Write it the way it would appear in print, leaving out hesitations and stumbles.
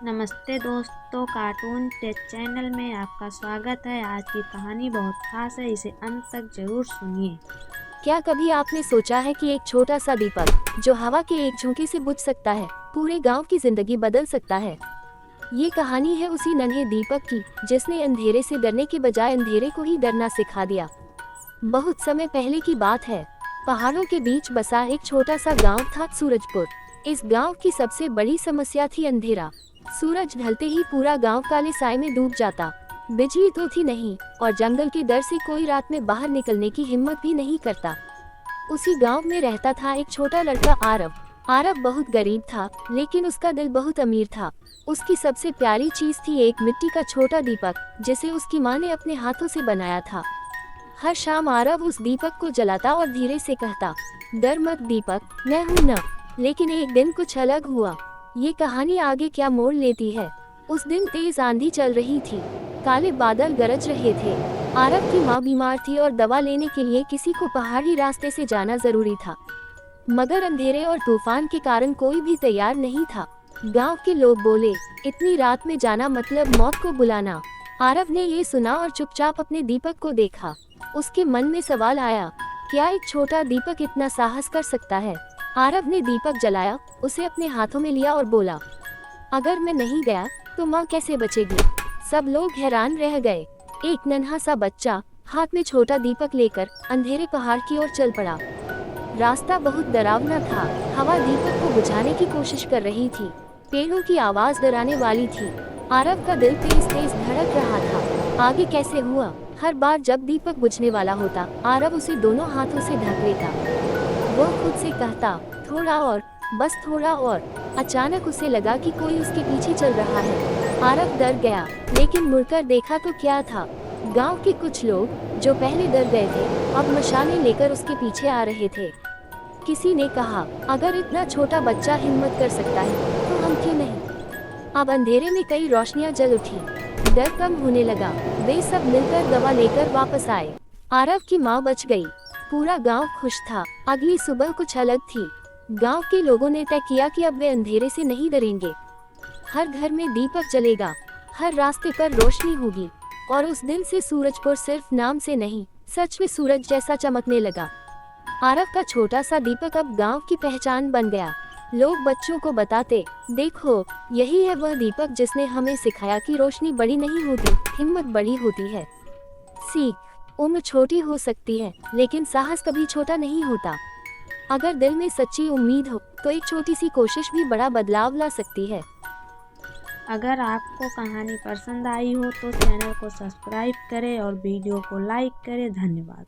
नमस्ते दोस्तों, cartoon take channel में आपका स्वागत है। आज की कहानी बहुत खास है, इसे अंत तक जरूर सुनिए। क्या कभी आपने सोचा है कि एक छोटा सा दीपक जो हवा के एक झोंके से बुझ सकता है, पूरे गांव की जिंदगी बदल सकता है। ये कहानी है उसी नन्हे दीपक की जिसने अंधेरे से डरने के बजाय अंधेरे को ही डरना सिखा दिया। बहुत समय पहले की बात है। पहाड़ों के बीच बसा एक छोटा सा गांव था, सूरजपुर। इस गांव की सबसे बड़ी समस्या थी अंधेरा। सूरज ढलते ही पूरा गांव काले साए में डूब जाता। बिजली तो थी नहीं और जंगल के डर से कोई रात में बाहर निकलने की हिम्मत भी नहीं करता। उसी गांव में रहता था एक छोटा लड़का, आरव। आरव बहुत गरीब था, लेकिन उसका दिल बहुत अमीर था। उसकी सबसे प्यारी चीज थी एक मिट्टी का छोटा दीपक, जिसे उसकी माँ ने अपने हाथों से बनाया था। हर शाम आरव उस दीपक को जलाता और धीरे से कहता, डर मत दीपक, मैं हूं ना। लेकिन एक दिन कुछ अलग हुआ। ये कहानी आगे क्या मोड़ लेती है। उस दिन तेज आंधी चल रही थी, काले बादल गरज रहे थे। आरव की माँ बीमार थी और दवा लेने के लिए किसी को पहाड़ी रास्ते से जाना जरूरी था। मगर अंधेरे और तूफान के कारण कोई भी तैयार नहीं था। गांव के लोग बोले, इतनी रात में जाना मतलब मौत को बुलाना। आरव ने ये सुना और चुपचाप अपने दीपक को देखा। उसके मन में सवाल आया, क्या एक छोटा दीपक इतना साहस कर सकता है। आरव ने दीपक जलाया, उसे अपने हाथों में लिया और बोला, अगर मैं नहीं गया तो माँ कैसे बचेगी। सब लोग हैरान रह गए। एक नन्हा सा बच्चा हाथ में छोटा दीपक लेकर अंधेरे पहाड़ की ओर चल पड़ा। रास्ता बहुत डरावना था। हवा दीपक को बुझाने की कोशिश कर रही थी। पेड़ों की आवाज डराने वाली थी। आरव का दिल तेज तेज धड़क रहा था। आगे कैसे हुआ। हर बार जब दीपक बुझने वाला होता, आरव उसे दोनों हाथों से ढक लेता। वो खुद से कहता, थोड़ा और, बस थोड़ा और। अचानक उसे लगा कि कोई उसके पीछे चल रहा है। आरव डर गया, लेकिन मुड़कर देखा तो क्या था। गांव के कुछ लोग जो पहले डर गए थे, अब मशालें लेकर उसके पीछे आ रहे थे। किसी ने कहा, अगर इतना छोटा बच्चा हिम्मत कर सकता है तो हम क्यों नहीं। अब अंधेरे में कई रोशनियां जल उठी। डर कम होने लगा। वे सब मिलकर दवा लेकर वापस आए। आरव की माँ बच गई। पूरा गांव खुश था। अगली सुबह कुछ अलग थी। गांव के लोगों ने तय किया कि अब वे अंधेरे से नहीं डरेंगे। हर घर में दीपक जलेगा, हर रास्ते पर रोशनी होगी। और उस दिन से सूरजपुर सिर्फ नाम से नहीं, सच में सूरज जैसा चमकने लगा। आरव का छोटा सा दीपक अब गांव की पहचान बन गया। लोग बच्चों को बताते, देखो, यही है वह दीपक जिसने हमें सिखाया कि रोशनी बड़ी नहीं होती, हिम्मत बड़ी होती है। सीख, उम्र छोटी हो सकती है, लेकिन साहस कभी छोटा नहीं होता। अगर दिल में सच्ची उम्मीद हो तो एक छोटी सी कोशिश भी बड़ा बदलाव ला सकती है। अगर आपको कहानी पसंद आई हो तो चैनल को सब्सक्राइब करें और वीडियो को लाइक करें। धन्यवाद।